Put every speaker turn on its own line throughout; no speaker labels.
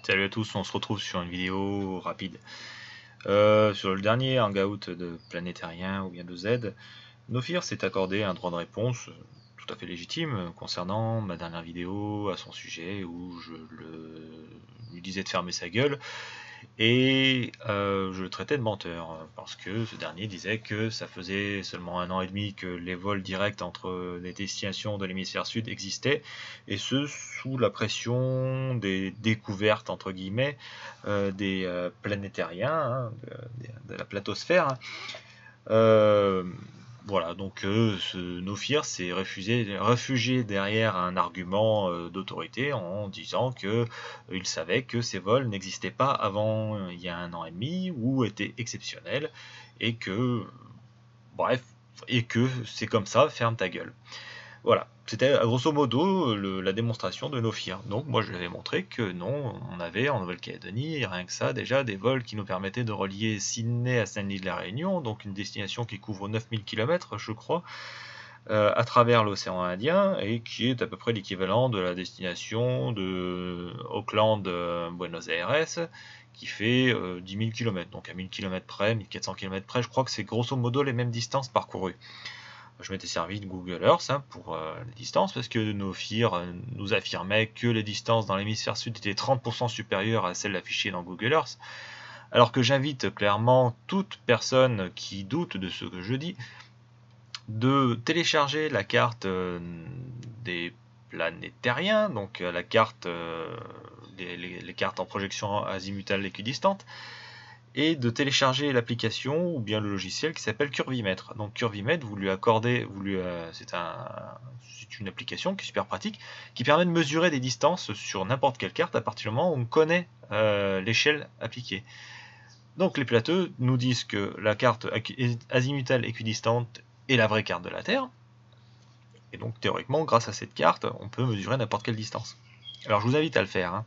Salut à tous, on se retrouve sur une vidéo rapide. Sur le dernier hangout de Planétarien ou bien de Z, Nofir s'est accordé un droit de réponse tout à fait légitime concernant ma dernière vidéo à son sujet où lui disais de fermer sa gueule et je le traitais de menteur parce que ce dernier disait que ça faisait seulement 1 an et demi que les vols directs entre les destinations de l'hémisphère sud existaient, et ce sous la pression des découvertes entre guillemets des planétariens, hein, de la platosphère. Euh, voilà, donc ce Nofir s'est réfugié derrière un argument d'autorité en disant que il savait que ces vols n'existaient pas avant il y a 1 an et demi ou étaient exceptionnels et que, bref, et que c'est comme ça, ferme ta gueule. Voilà, c'était grosso modo la démonstration de Nofir. Donc moi je lui avais montré que non, on avait en Nouvelle-Calédonie, rien que ça, déjà des vols qui nous permettaient de relier Sydney à Saint-Denis-de-la-Réunion, donc une destination qui couvre 9000 km je crois, à travers l'océan Indien, et qui est à peu près l'équivalent de la destination de Auckland-Buenos Aires, qui fait 10 000 km, donc à 1000 km près, 1400 km près, je crois que c'est grosso modo les mêmes distances parcourues. Je m'étais servi de Google Earth pour les distances, parce que Nofir nous affirmait que les distances dans l'hémisphère sud étaient 30% supérieures à celles affichées dans Google Earth, alors que j'invite clairement toute personne qui doute de ce que je dis de télécharger la carte des planétariens, donc la carte, les cartes en projection azimutale équidistante, et de télécharger l'application ou bien le logiciel qui s'appelle Curvimètre. Donc Curvimètre, c'est une application qui est super pratique, qui permet de mesurer des distances sur n'importe quelle carte à partir du moment où on connaît l'échelle appliquée. Donc les plateaux nous disent que la carte azimutale équidistante est la vraie carte de la Terre, et donc théoriquement, grâce à cette carte, on peut mesurer n'importe quelle distance. Alors je vous invite à le faire, hein,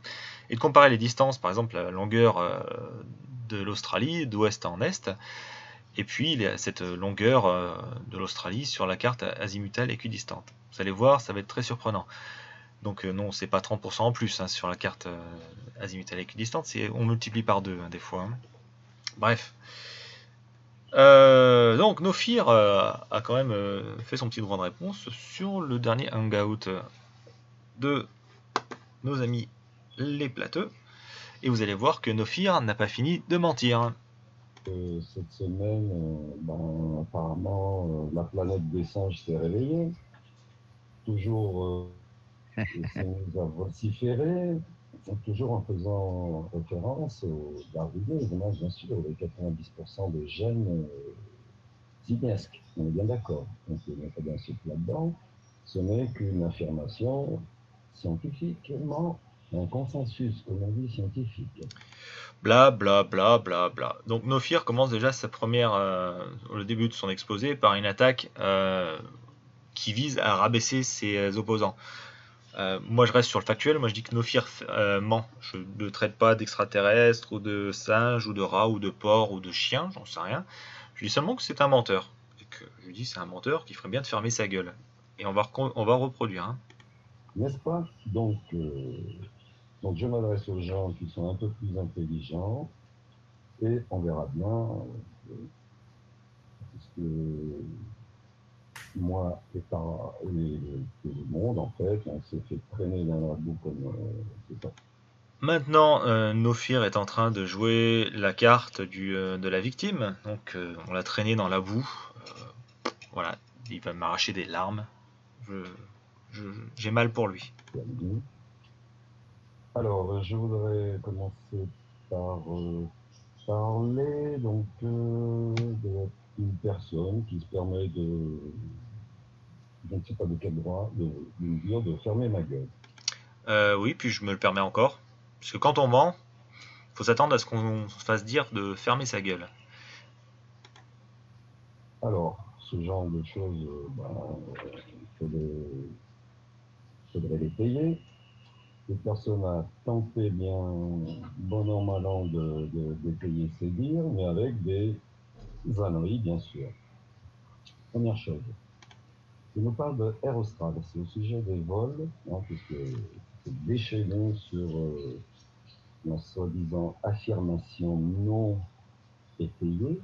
et de comparer les distances, par exemple la longueur de l'Australie d'ouest en est, et puis cette longueur de l'Australie sur la carte azimutale équidistante. Vous allez voir, ça va être très surprenant. Donc non, c'est pas 30% en plus hein, sur la carte azimutale équidistante, on multiplie par 2 hein, des fois. Hein. Bref. Donc Nofir a quand même fait son petit droit de réponse sur le dernier hangout de nos amis les plateux. Et vous allez voir que Nofir n'a pas fini de mentir.
Cette semaine, apparemment, la planète des singes s'est réveillée. Toujours, s'est mise à vociférer, toujours en faisant référence au darwinisme, bien sûr, les 90% des gènes simiesques. On est bien d'accord. Donc, il n'y a pas d'insulte là-dedans. Ce n'est qu'une affirmation scientifiquement, un consensus, comme on dit, scientifique.
Bla bla bla bla bla. Donc Nofir commence déjà le début de son exposé par une attaque qui vise à rabaisser ses opposants. Moi je reste sur le factuel, moi je dis que Nofir ment. Je ne traite pas d'extraterrestre ou de singe ou de rat ou de porc ou de chien, j'en sais rien. Je dis seulement que c'est un menteur. Et que je dis c'est un menteur qui ferait bien de fermer sa gueule. Et on va reproduire. Hein.
N'est-ce pas? Donc, je m'adresse aux gens qui sont un peu plus intelligents et on verra bien, puisque moi et tout le monde, en fait, on s'est fait traîner dans la boue comme c'est ça.
Maintenant, Nofir est en train de jouer la carte de la victime. Donc, on l'a traîné dans la boue. Voilà, il va m'arracher des larmes. Je- j'ai mal pour lui.
Alors, je voudrais commencer par parler d'une personne qui se permet je ne sais pas de quel droit, de me dire de fermer ma gueule.
Oui, puis je me le permets encore. Parce que quand on ment, faut s'attendre à ce qu'on se fasse dire de fermer sa gueule.
Alors, ce genre de choses, faudrait les payer. Cette personne a tenté bien, bon an, mal an, de payer ses dires, mais avec des âneries, bien sûr. Première chose, je nous parle de Air Austral, c'est au sujet des vols, hein, puisque c'est déchaîné sur la soi-disant affirmation non étayée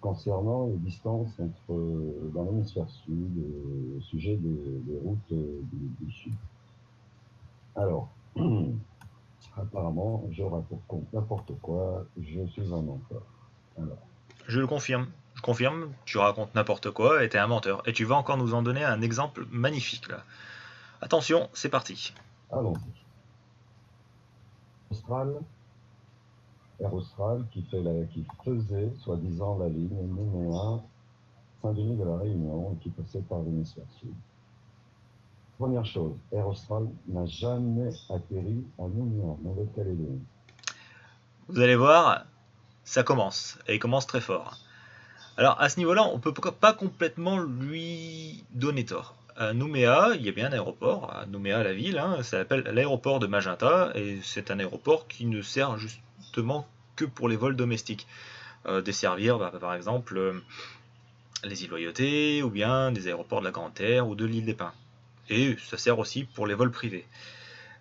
concernant les distances dans l'hémisphère sud au sujet des routes du sud. Alors, apparemment, je raconte n'importe quoi, je suis un menteur. Alors,
Je le confirme. Je confirme, tu racontes n'importe quoi et t'es un menteur. Et tu vas encore nous en donner un exemple magnifique là. Attention, c'est parti.
allons-y. Air Austral qui faisait, soi-disant, la ligne Nouméa Saint-Denis de la Réunion et qui passait par l'hémisphère sud. Première chose, Air Austral n'a jamais atterri à Nouméa, Nouvelle-Calédonie.
Vous allez voir, ça commence. Et il commence très fort. Alors à ce niveau-là, on ne peut pas complètement lui donner tort. À Nouméa, il y a bien un aéroport, à Nouméa la ville, hein, ça s'appelle l'aéroport de Magenta, et c'est un aéroport qui ne sert justement que pour les vols domestiques. Desservir par exemple les îles Loyauté, ou bien des aéroports de la Grande-Terre ou de l'île des Pins. Et ça sert aussi pour les vols privés.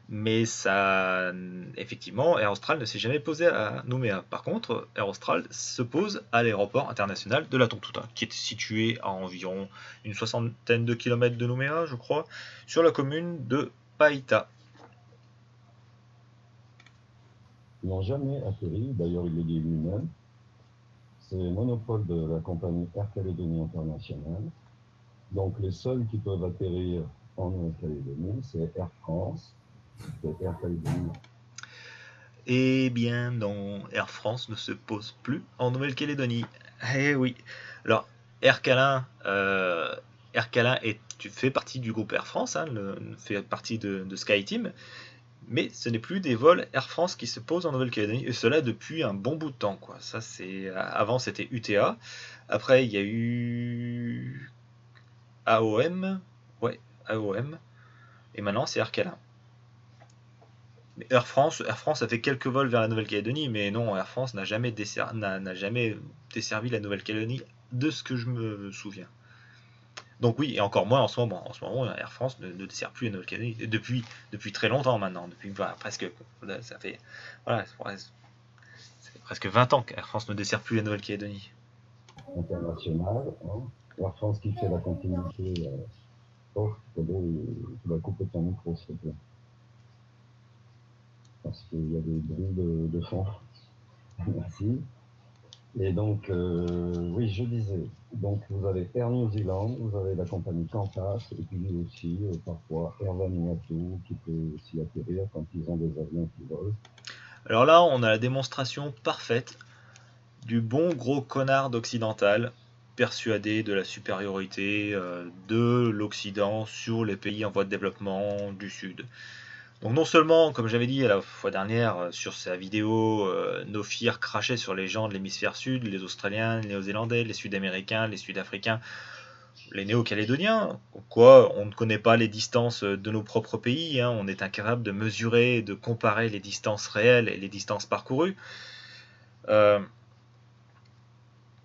Mais ça, effectivement, Air Austral ne s'est jamais posé à Nouméa. Par contre, Air Austral se pose à l'aéroport international de la Tontouta, qui est situé à environ une soixantaine de kilomètres de Nouméa, je crois, sur la commune de Païta.
Ils n'ont jamais atterri, d'ailleurs il le dit lui-même. C'est le monopole de la compagnie Air Calédonie International. Donc les seuls qui peuvent atterrir en Nouvelle-Calédonie, c'est Air France, c'est Air Calédonie.
Eh bien non, Air France ne se pose plus en Nouvelle-Calédonie. Eh oui. Alors, Air Calin, tu fais partie du groupe Air France, hein, fait partie de SkyTeam, mais ce n'est plus des vols Air France qui se posent en Nouvelle-Calédonie, et cela depuis un bon bout de temps, quoi. Ça, avant c'était UTA, après il y a eu AOM, ouais, AOM, et maintenant c'est Air Calin. Air France a fait quelques vols vers la Nouvelle-Calédonie, mais non, Air France n'a jamais desservi la Nouvelle-Calédonie de ce que je me souviens. Donc oui, et encore moins en ce moment. En ce moment, Air France ne dessert plus la Nouvelle-Calédonie depuis très longtemps maintenant, depuis presque, ça fait voilà, c'est presque 20 ans qu'Air France ne dessert plus la Nouvelle-Calédonie.
International, hein. Air France qui fait la continuité. Oh, tu vas couper ton micro, s'il te plaît. Parce qu'il y a des bruits de fond. Merci. Et donc, oui, je disais, donc vous avez Air New Zealand, vous avez la compagnie Qantas, et puis aussi, parfois, Air Vanuatu, qui peut aussi atterrir quand ils ont des avions qui volent.
Alors là, on a la démonstration parfaite du bon gros connard d'occidental, persuadé de la supériorité de l'Occident sur les pays en voie de développement du Sud. Donc non seulement, comme j'avais dit la fois dernière sur sa vidéo, No Fear crachait sur les gens de l'hémisphère sud, les Australiens, les Néo-Zélandais, les Sud-Américains, les Sud-Africains, les Néo-Calédoniens, quoi, on ne connaît pas les distances de nos propres pays, hein, on est incapable de mesurer, de comparer les distances réelles et les distances parcourues. Euh,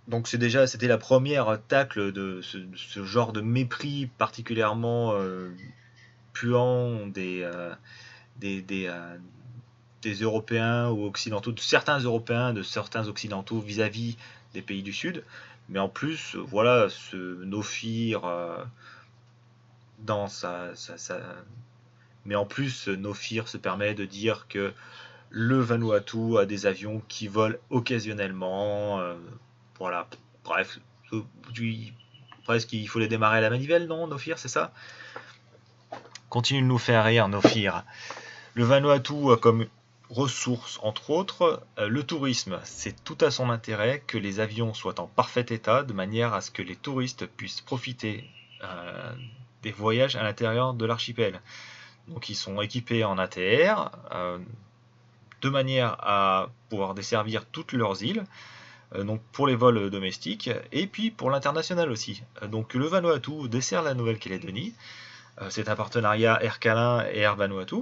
donc c'était la première tacle de ce genre de mépris particulièrement puant des, des, euh, des Européens ou occidentaux, de certains Européens, de certains occidentaux vis-à-vis des pays du Sud. Mais en plus, voilà, ce Nofir dans mais en plus, Nofir se permet de dire que le Vanuatu a des avions qui volent occasionnellement. Voilà, bref, presque il faut les démarrer à la manivelle, non, Nofir, c'est ça? Continue de nous faire rire, Nofir. Le Vanuatu a comme ressource, entre autres, le tourisme. C'est tout à son intérêt que les avions soient en parfait état, de manière à ce que les touristes puissent profiter des voyages à l'intérieur de l'archipel. Donc ils sont équipés en ATR, de manière à pouvoir desservir toutes leurs îles, donc pour les vols domestiques, et puis pour l'international aussi. Donc le Vanuatu dessert la Nouvelle-Calédonie. C'est un partenariat Air Calin et Air Vanuatu.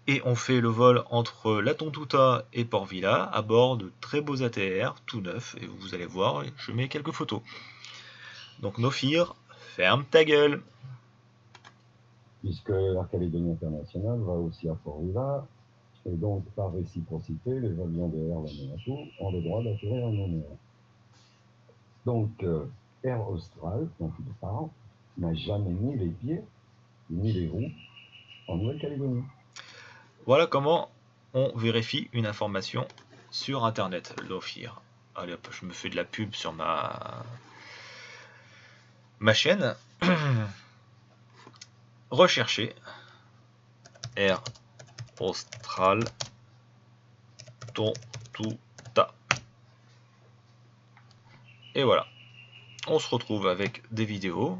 Et on fait le vol entre la Tontouta et Port Vila à bord de très beaux ATR, tout neufs, et vous allez voir, je mets quelques photos. Donc Nofir, ferme ta gueule.
Puisque Air Calédonie International va aussi à Port Vila, Et donc, par réciprocité, les avions de Air Vanuatu ont le droit d'atterrir à Nouméa. Donc, Air Austral, dont il parle, n'a jamais mis les pieds, ni les roues, en Nouvelle-Calédonie.
Voilà comment on vérifie une information sur Internet, l'OFIR. Allez hop, je me fais de la pub sur ma chaîne. Recherchez Air Austral Tontuta. Et voilà, on se retrouve avec des vidéos.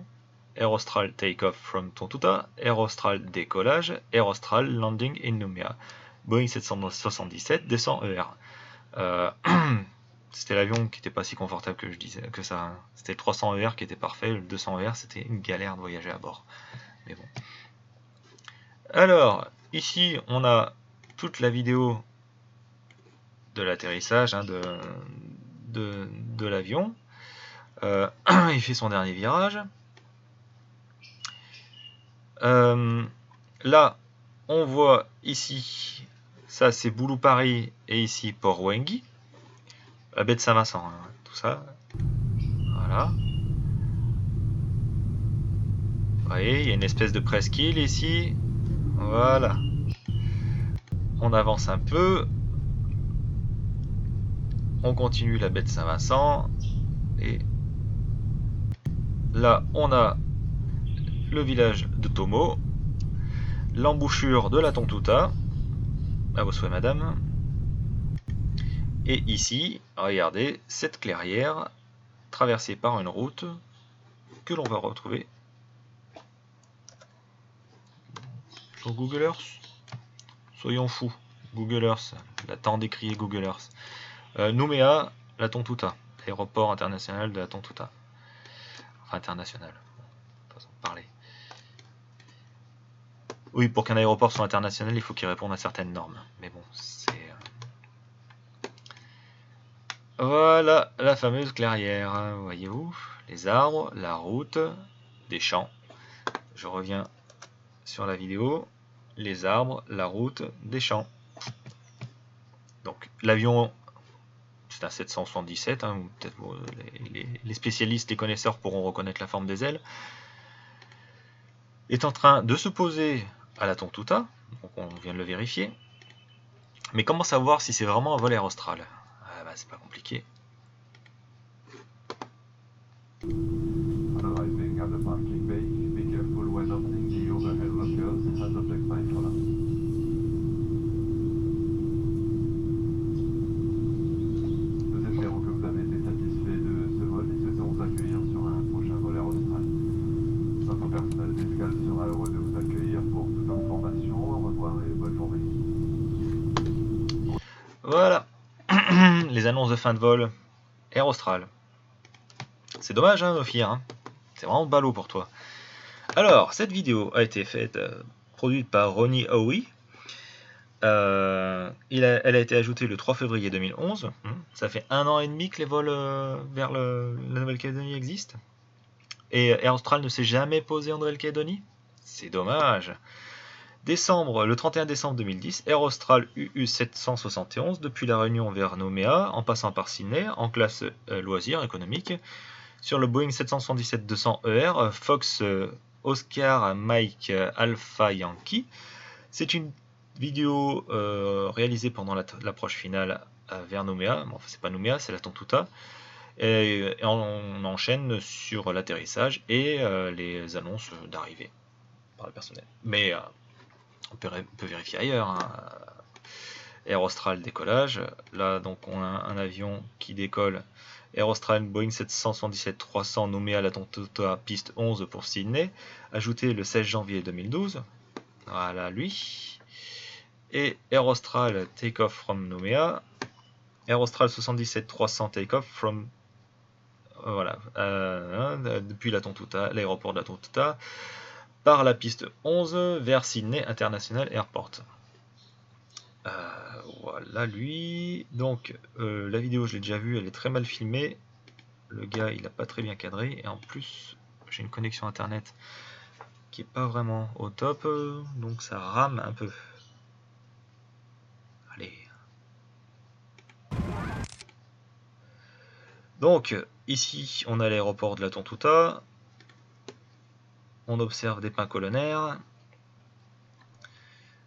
Air Austral Takeoff from Tontuta, Air Austral décollage, Air Austral landing in Nouméa. Boeing 777 descend ER. C'était l'avion qui n'était pas si confortable que je disais que ça. Hein. C'était le 300 ER qui était parfait, le 200 ER c'était une galère de voyager à bord. Mais bon. Alors, ici on a toute la vidéo de l'atterrissage hein, de l'avion. Il fait son dernier virage. Là, on voit ici, ça c'est Boulou Paris et ici Port Wenghi, la baie de Saint-Vincent, hein, tout ça. Voilà. Vous voyez, il y a une espèce de presqu'île ici. Voilà. On avance un peu. On continue la baie de Saint-Vincent. Et là, on a le village de Tomo. L'embouchure de la Tontuta. À vos souhaits, madame. Et ici, regardez, cette clairière traversée par une route que l'on va retrouver sur Google Earth. Soyons fous. Google Earth, la tant décriée Google Earth. Nouméa, la Tontuta, l'aéroport international de la Tontuta. Enfin, international, façon de parler. Oui, pour qu'un aéroport soit international, il faut qu'il réponde à certaines normes. Mais bon, c'est... Voilà la fameuse clairière. Voyez-vous, les arbres, la route, des champs. Je reviens sur la vidéo. Les arbres, la route, des champs. Donc, l'avion... C'est un 777, hein, peut-être les spécialistes, les connaisseurs pourront reconnaître la forme des ailes, est en train de se poser à la Tontuta, donc on vient de le vérifier. Mais comment savoir si c'est vraiment un vol Air Austral? Ah bah, c'est pas compliqué. Voilà, les annonces de fin de vol Air Austral. C'est dommage, hein, Ophir, hein. C'est vraiment ballot pour toi. Alors, cette vidéo a été faite, produite par Ronnie Howie. Elle a été ajoutée le 3 février 2011. Ça fait 1 an et demi que les vols vers la Nouvelle-Calédonie existent. Et Air Austral ne s'est jamais posé en Nouvelle-Calédonie. C'est dommage. Le 31 décembre 2010, Air Austral UU771 depuis la Réunion vers Nouméa, en passant par Sydney, en classe loisirs économique, sur le Boeing 777-200 ER, Fox Oscar Mike Alpha Yankee. C'est une vidéo réalisée pendant l'approche finale vers Nouméa. Bon, enfin, c'est pas Nouméa, c'est la Tontuta. Et on enchaîne sur l'atterrissage et les annonces d'arrivée par le personnel. Mais on peut vérifier ailleurs. Hein. Air Austral décollage. Là, donc, on a un avion qui décolle. Air Austral Boeing 777-300 nommé à la Tontuta piste 11 pour Sydney. Ajouté le 16 janvier 2012. Voilà lui. Et Air Austral take-off from Nouméa. Air Austral 77-300 take-off from... voilà. Depuis la Tontuta, l'aéroport de la Tontuta. Par la piste 11 vers Sydney International Airport. Voilà lui. Donc la vidéo je l'ai déjà vue, elle est très mal filmée. Le gars il n'a pas très bien cadré. Et en plus j'ai une connexion internet qui est pas vraiment au top. Donc ça rame un peu. Donc, ici, on a l'aéroport de la Tontouta. On observe des pins colonnaires.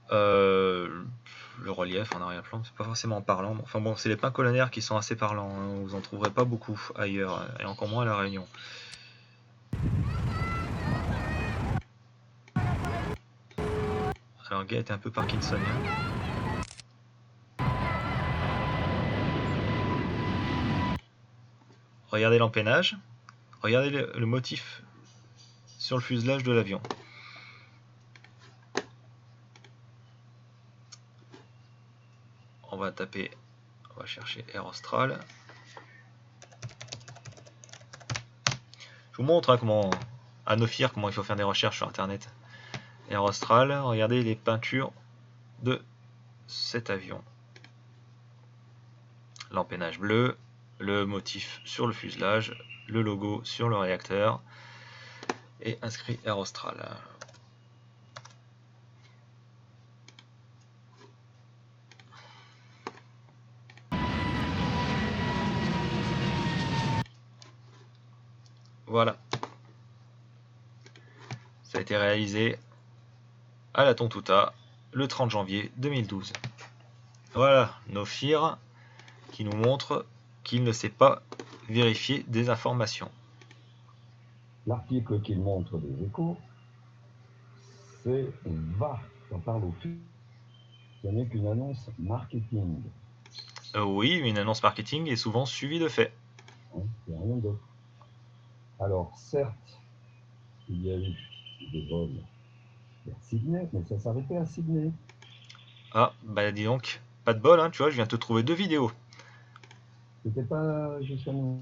Le relief en arrière-plan, c'est pas forcément parlant. Enfin bon, c'est les pins colonnaires qui sont assez parlants. Hein. Vous en trouverez pas beaucoup ailleurs, et encore moins à La Réunion. Alors, le gars est un peu parkinsonien. Regardez l'empennage. Regardez le motif sur le fuselage de l'avion. On va taper, on va chercher Air Austral. Je vous montre comment, à Nofir, comment il faut faire des recherches sur internet. Air Austral, regardez les peintures de cet avion. L'empennage bleu, le motif sur le fuselage, le logo sur le réacteur et inscrit Air Austral. Voilà. Ça a été réalisé à la Tontouta le 30 janvier 2012. Voilà, Nofir qui nous montre qu'il ne sait pas vérifier des informations.
L'article qu'il montre des Échos, c'est va, ça parle au fil. Ce n'est qu'une annonce marketing.
Oui, une annonce marketing est souvent suivie de faits.
Hein, il n'y a rien d'autre. Alors, certes, il y a eu des vols vers Sydney, mais ça s'arrêtait à Sydney.
Ah, bah dis donc, pas de bol, hein, tu vois, je viens de te trouver 2 vidéos.
C'était pas justement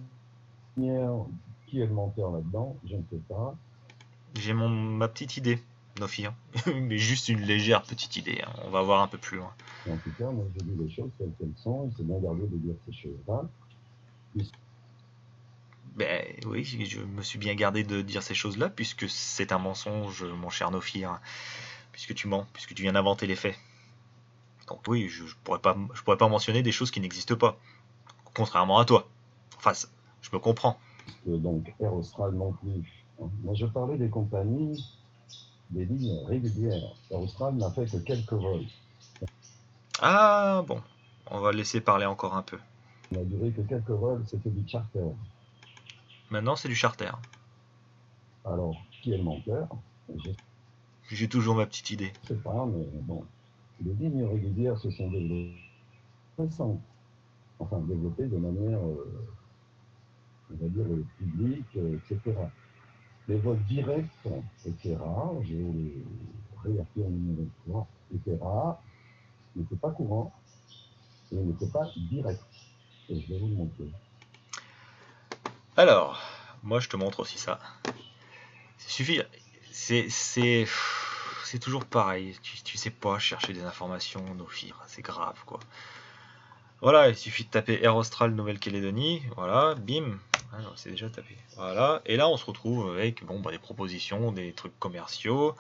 qui est le menteur là-dedans, je ne sais pas.
J'ai ma petite idée, Nofir. Mais juste une légère petite idée, hein. On va voir un peu plus loin.
En tout cas, moi je dis les choses telles qu'elles sont, et c'est bien gardé de dire ces choses-là.
Ben oui, je me suis bien gardé de dire ces choses-là, puisque c'est un mensonge, mon cher Nofir. Puisque tu mens, puisque tu viens d'inventer les faits. Donc oui, je pourrais pas mentionner des choses qui n'existent pas. Contrairement à toi. Enfin, je me comprends.
Donc Air Austral non plus. Moi je parlais des compagnies, des lignes régulières. Air Austral n'a fait que quelques vols.
Ah bon, on va laisser parler encore un peu.
Il n'a duré que quelques vols, c'était du charter.
Maintenant, c'est du charter.
Alors, qui est le menteur?
J'ai toujours ma petite idée.
Je ne sais pas, mais bon. Les lignes régulières se sont développées récentes. Enfin, développées de manière, on va dire, publique, etc. Les vols directs étaient rares, je les réaffirme une fois, étaient rares, n'étaient pas courants et n'étaient pas directs. Et je vais vous le montrer.
Alors, moi je te montre aussi ça. Ça suffit. C'est toujours pareil. Tu sais pas chercher des informations, Nofir. C'est grave quoi. Voilà, il suffit de taper Air Austral Nouvelle-Calédonie. Voilà, bim. Ah non, c'est déjà tapé. Voilà. Et là, on se retrouve avec bon, des propositions, des trucs commerciaux.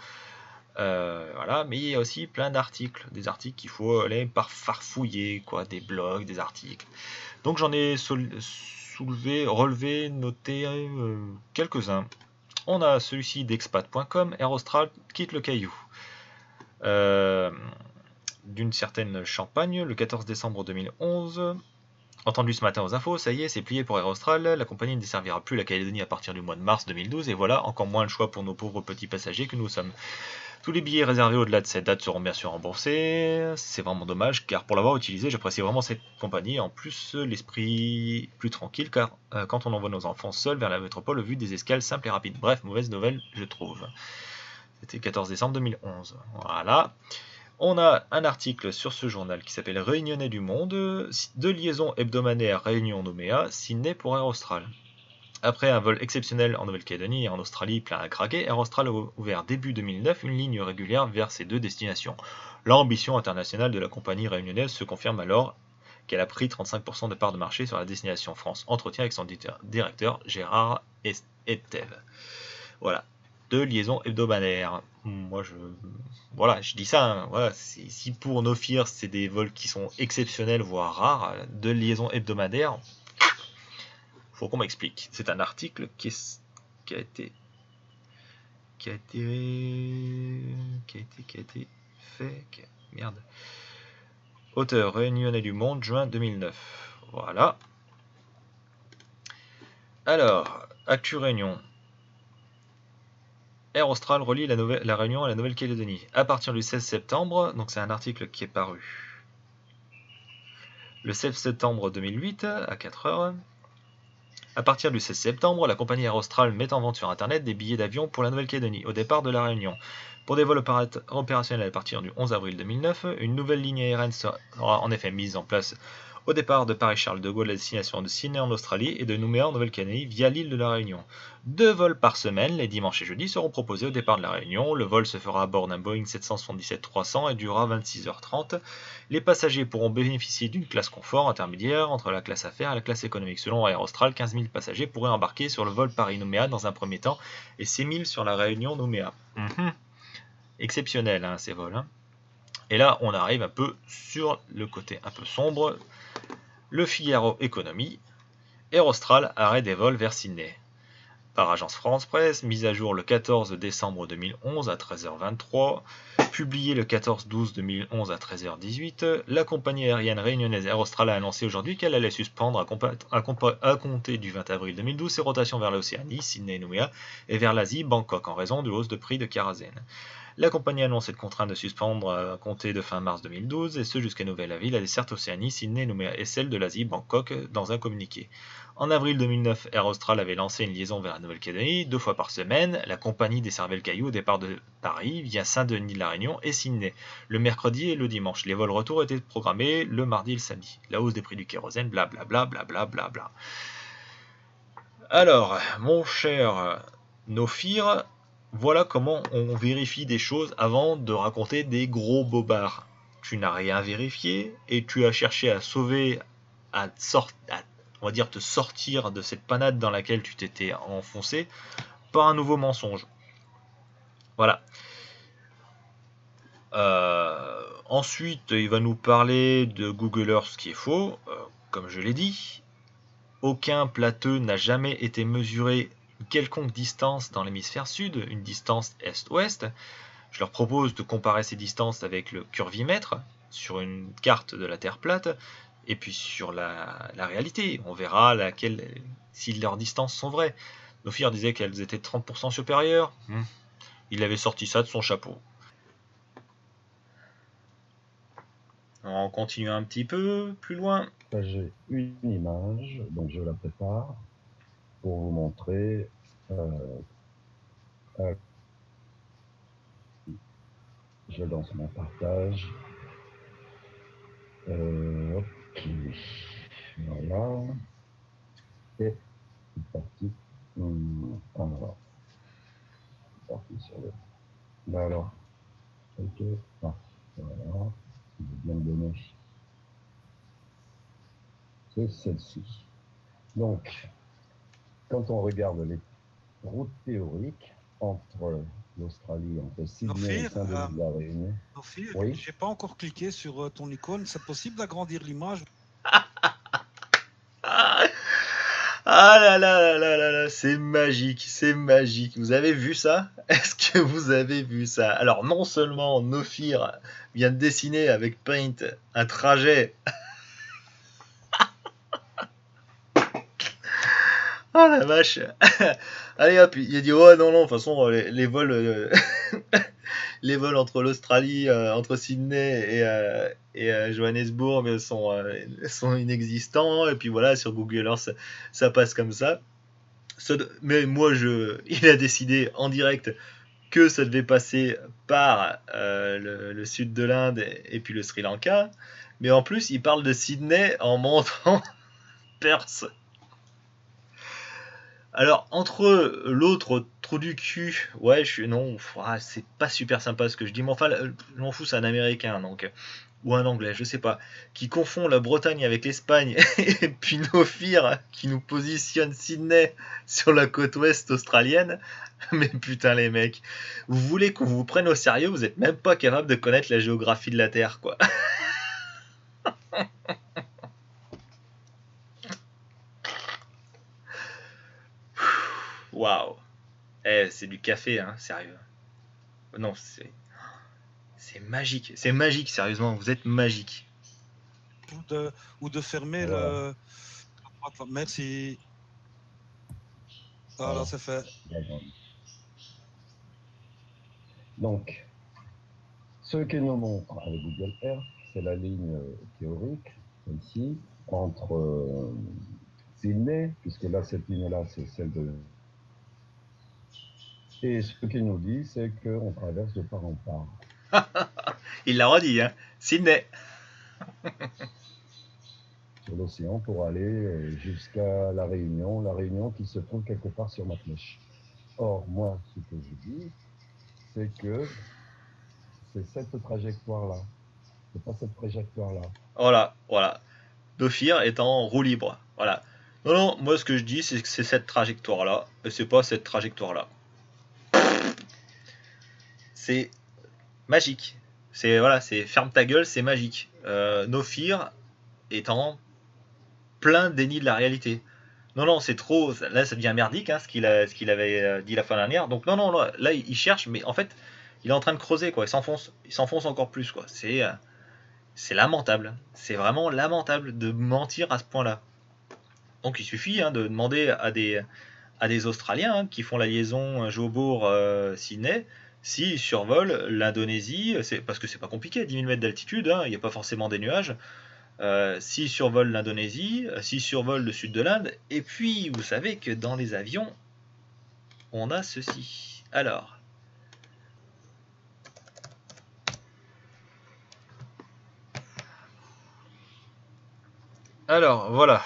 Voilà, mais il y a aussi plein d'articles, des articles qu'il faut aller par farfouiller, quoi, des blogs, des articles. Donc j'en ai soulevé, relevé, noté quelques-uns. On a celui-ci d'expat.com, Air Austral quitte le Caillou. D'une certaine Champagne, le 14 décembre 2011. Entendu ce matin aux infos, ça y est, c'est plié pour Air Austral, la compagnie ne desservira plus la Calédonie à partir du mois de mars 2012, et voilà, encore moins le choix pour nos pauvres petits passagers que nous sommes. Tous les billets réservés au-delà de cette date seront bien sûr remboursés. C'est vraiment dommage, car pour l'avoir utilisé, j'apprécie vraiment cette compagnie. En plus, l'esprit plus tranquille, car quand on envoie nos enfants seuls vers la métropole, au vu des escales simples et rapides. Bref, mauvaise nouvelle, je trouve. C'était 14 décembre 2011. Voilà. On a un article sur ce journal qui s'appelle Réunionnais du Monde, de liaison hebdomadaire Réunion-Nouméa, signé pour Air Austral. Après un vol exceptionnel en Nouvelle-Calédonie et en Australie plein à craquer, Air Austral a ouvert début 2009 une ligne régulière vers ces deux destinations. L'ambition internationale de la compagnie réunionnaise se confirme alors qu'elle a pris 35% de part de marché sur la destination France. Entretien avec son directeur Gérard Estève. Voilà, deux liaisons hebdomadaires. Moi je dis ça, hein. Voilà, si pour Nofir c'est des vols qui sont exceptionnels voire rares, deux liaisons hebdomadaires, faut qu'on m'explique. C'est un article qui a été fait. Merde. Auteur, Réunionnais du Monde, juin 2009. Voilà. Alors, Actu Réunion. Air Austral relie la Réunion à la Nouvelle-Calédonie. À partir du 16 septembre, donc c'est un article qui est paru le 16 septembre 2008 à 4 heures. À partir du 16 septembre, la compagnie Air Austral met en vente sur Internet des billets d'avion pour la Nouvelle-Calédonie au départ de la Réunion. Pour des vols opérationnels à partir du 11 avril 2009, une nouvelle ligne aérienne sera en effet mise en place au départ de Paris-Charles de Gaulle à destination de Sydney en Australie et de Nouméa en Nouvelle-Calédonie via l'île de la Réunion. 2 vols par semaine, les dimanches et jeudis, seront proposés au départ de la Réunion. Le vol se fera à bord d'un Boeing 777-300 et durera 26h30. Les passagers pourront bénéficier d'une classe confort intermédiaire entre la classe affaires et la classe économique. Selon Air Austral, 15 000 passagers pourraient embarquer sur le vol Paris-Nouméa dans un premier temps et 6 000 sur la Réunion-Nouméa. Exceptionnel ces vols. Et là, on arrive un peu sur le côté un peu sombre. Le Figaro Économie. Air Austral arrête des vols vers Sydney. Par Agence France Presse, mise à jour le 14 décembre 2011 à 13h23, publié le 14-12-2011 à 13h18, la compagnie aérienne réunionnaise Air Austral a annoncé aujourd'hui qu'elle allait suspendre à compter du 20 avril 2012 ses rotations vers l'Océanie, Sydney et Nouméa, et vers l'Asie, Bangkok, en raison de hausse de prix de kérosène. La compagnie annonce être contrainte de suspendre à compter de fin mars 2012, et ce jusqu'à nouvel avis, la desserte Océanie, Sydney, Nouméa et celle de l'Asie, Bangkok, dans un communiqué. En avril 2009, Air Austral avait lancé une liaison vers la Nouvelle-Calédonie 2 fois par semaine. La compagnie desservait le Caillou au départ de Paris via Saint-Denis de la Réunion et Sydney, le mercredi et le dimanche. Les vols retour étaient programmés le mardi et le samedi. La hausse des prix du kérosène, blablabla, blablabla. Alors, mon cher Nofir, voilà comment on vérifie des choses avant de raconter des gros bobards. Tu n'as rien vérifié et tu as cherché à sauver, on va dire te sortir de cette panade dans laquelle tu t'étais enfoncé par un nouveau mensonge. Voilà. Ensuite, il va nous parler de Google Earth, ce qui est faux. Comme je l'ai dit, aucun plateau n'a jamais été mesuré une quelconque distance dans l'hémisphère sud, une distance est-ouest. Je leur propose de comparer ces distances avec le curvimètre sur une carte de la Terre plate, et puis sur la réalité. On verra si leurs distances sont vraies. Nofir disait qu'elles étaient 30% supérieures. Il avait sorti ça de son chapeau. On continue un petit peu plus loin.
J'ai une image, donc je la prépare pour vous montrer. Je lance mon partage. Ok. Voilà. Et c'est parti. Alors. C'est parti sur le. Là alors. Ok. Ah, voilà. Je vais bien me donner. C'est celle-ci. Donc, quand on regarde les routes théoriques entre l'Australie, entre Sydney et Saint-Denis de la Réunion.
Oui. J'ai pas encore cliqué sur ton icône. C'est possible d'agrandir l'image?
Ah là là là là là, c'est magique, c'est magique. Vous avez vu ça? Est-ce que vous avez vu ça? Alors non seulement Nofir vient de dessiner avec Paint un trajet. Ah la vache. Allez hop, il a dit oh non non, de toute façon les vols les vols entre l'Australie, entre Sydney et Johannesburg sont inexistants. Et puis voilà, sur Google Earth, ça passe comme ça. Mais moi, il a décidé en direct que ça devait passer par le sud de l'Inde et puis le Sri Lanka. Mais en plus, il parle de Sydney en montrant Perth. Alors, entre l'autre trou du cul, ouais, non, c'est pas super sympa ce que je dis, mais enfin, je m'en fous, c'est un américain, donc, ou un anglais, je sais pas, qui confond la Bretagne avec l'Espagne, et puis Nofir, qui nous positionne Sydney sur la côte ouest australienne. Mais putain, les mecs, vous voulez qu'on vous prenne au sérieux, vous êtes même pas capable de connaître la géographie de la Terre, quoi. Waouh. Eh, c'est du café, hein, sérieux. Non, c'est magique. C'est magique, sérieusement. Vous êtes magique.
Ou de fermer
Voilà.
le... Merci. Voilà,
Voilà.
c'est fait.
D'accord. Donc, ce qu'il nous montre avec Google Earth, c'est la ligne théorique, ici, entre Sydney, puisque là, cette ligne-là, c'est celle de... Et ce qu'il nous dit, c'est qu'on traverse de part en part.
Il l'a redit, hein. Sydney.
Sur l'océan pour aller jusqu'à la Réunion qui se trouve quelque part sur ma flèche. Or, moi, ce que je dis, c'est que c'est cette trajectoire-là. C'est pas cette trajectoire-là.
Voilà, voilà. Nofir est en roue libre. Voilà. Non, non, moi ce que je dis, c'est que c'est cette trajectoire-là, et c'est pas cette trajectoire-là. C'est magique. C'est voilà, c'est ferme ta gueule, c'est magique. Nofir est en plein déni de la réalité. Non, non, c'est trop. Là, ça devient merdique, hein, ce qu'il avait dit la fin dernière. Donc, non, non, là, il cherche, mais en fait, il est en train de creuser, quoi. Il s'enfonce encore plus, quoi. C'est lamentable. C'est vraiment lamentable de mentir à ce point-là. Donc, il suffit de demander à des Australiens qui font la liaison Jobourg-Sydney s'ils survolent l'Indonésie. Parce que c'est pas compliqué, 10 000 mètres d'altitude, il n'y a pas forcément des nuages. S'ils survolent l'Indonésie, s'ils survolent le sud de l'Inde, et puis vous savez que dans les avions, on a ceci. Alors voilà.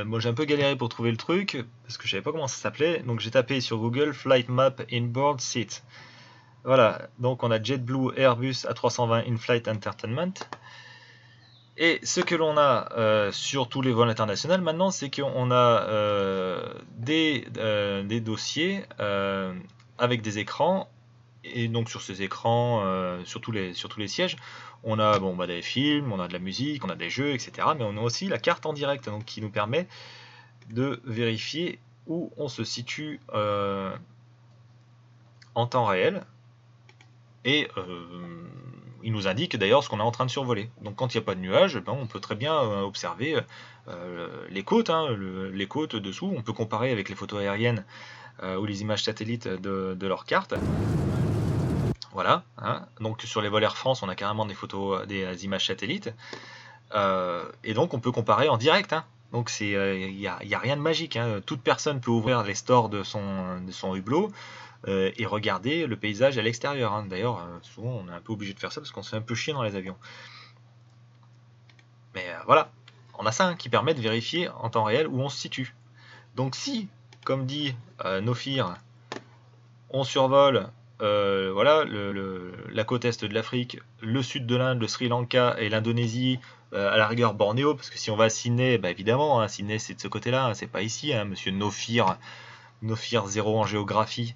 Bon, j'ai un peu galéré pour trouver le truc parce que je savais pas comment ça s'appelait. Donc j'ai tapé sur Google Flight Map Inboard Seat. Voilà. Donc on a JetBlue Airbus A320 In-Flight Entertainment. Et ce que l'on a sur tous les vols internationaux maintenant, c'est qu'on a des dossiers avec des écrans. Et donc sur ces écrans, sur tous les sièges, on a des films, on a de la musique, on a des jeux, etc. Mais on a aussi la carte en direct, donc qui nous permet de vérifier où on se situe en temps réel. Et il nous indique d'ailleurs ce qu'on est en train de survoler. Donc quand il n'y a pas de nuages, on peut très bien observer les côtes, les côtes dessous. On peut comparer avec les photos aériennes ou les images satellites de leur carte. Voilà. Donc sur les vols Air France, on a carrément des photos, des images satellites. Et donc on peut comparer en direct. Donc il n'y a rien de magique. Toute personne peut ouvrir les stores de son hublot et regarder le paysage à l'extérieur. D'ailleurs, souvent on est un peu obligé de faire ça parce qu'on se fait un peu chier dans les avions. Mais voilà, on a ça qui permet de vérifier en temps réel où on se situe. Donc si, comme dit Nofir, on survole voilà, la côte est de l'Afrique, le sud de l'Inde, le Sri Lanka et l'Indonésie, à la rigueur Bornéo, parce que si on va à Sydney, évidemment, Sydney c'est de ce côté-là, c'est pas ici, monsieur Nofir 0 en géographie.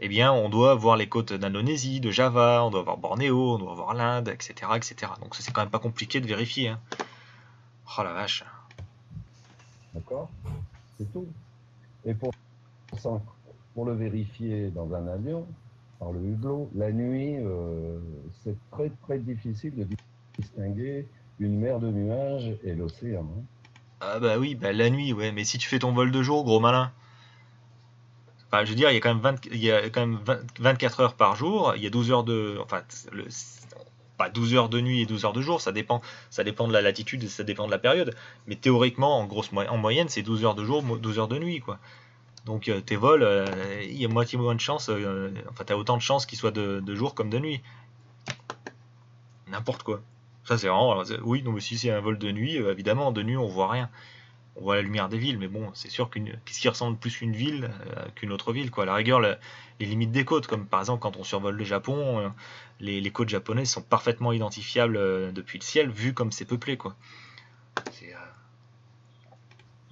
Eh bien, on doit voir les côtes d'Indonésie, de Java, on doit voir Bornéo, on doit voir l'Inde, etc., etc. Donc ça c'est quand même pas compliqué de vérifier. Oh la vache.
D'accord? C'est tout. Et pour le vérifier dans un avion, par le hublot, la nuit, c'est très très difficile de distinguer une mer de nuages et l'océan.
Ah bah oui, la nuit, ouais, mais si tu fais ton vol de jour, gros malin. Enfin, je veux dire, il y a quand même 24 heures par jour, il y a 12 heures de... Enfin, pas 12 heures de nuit et 12 heures de jour, ça dépend de la latitude et ça dépend de la période. Mais théoriquement, en moyenne, c'est 12 heures de jour, 12 heures de nuit, quoi. Donc tes vols, il y a moitié moins de chance, enfin t'as autant de chances qu'ils soient de jour comme de nuit. N'importe quoi. Ça c'est vraiment... Oui, donc si c'est un vol de nuit, évidemment, de nuit on voit rien. On voit la lumière des villes, mais bon, c'est sûr qu'est-ce qui ressemble plus une ville qu'une autre ville, quoi. À la rigueur, les limites des côtes, comme par exemple quand on survole le Japon, les côtes japonaises sont parfaitement identifiables depuis le ciel, vu comme c'est peuplé, quoi.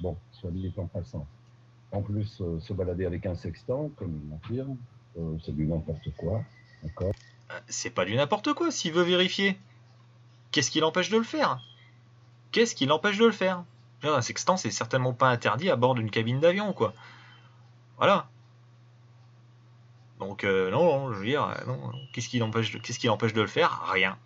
Bon, soit dit en passant. En plus, se balader avec un sextant, comme il l'affirme, c'est du n'importe quoi, d'accord?
C'est pas du n'importe quoi, s'il veut vérifier. Qu'est-ce qui l'empêche de le faire? Un sextant, c'est certainement pas interdit à bord d'une cabine d'avion, quoi. Voilà. Donc non, je veux dire, non. Qu'est-ce qui l'empêche de le faire? Rien.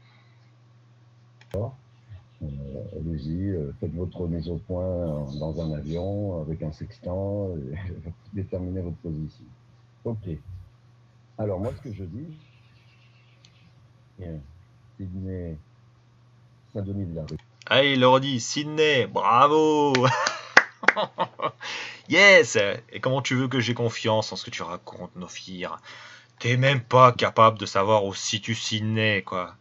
Allez-y, faites votre mise au point dans un avion avec un sextant et déterminez votre position. Ok. Alors moi, ce que je dis, Sydney, Saint-Denis de la Rue.
Allez, il le redit, Sydney, bravo. Yes. Et comment tu veux que j'ai confiance en ce que tu racontes, Nofir? T'es même pas capable de savoir où situe Sydney, quoi.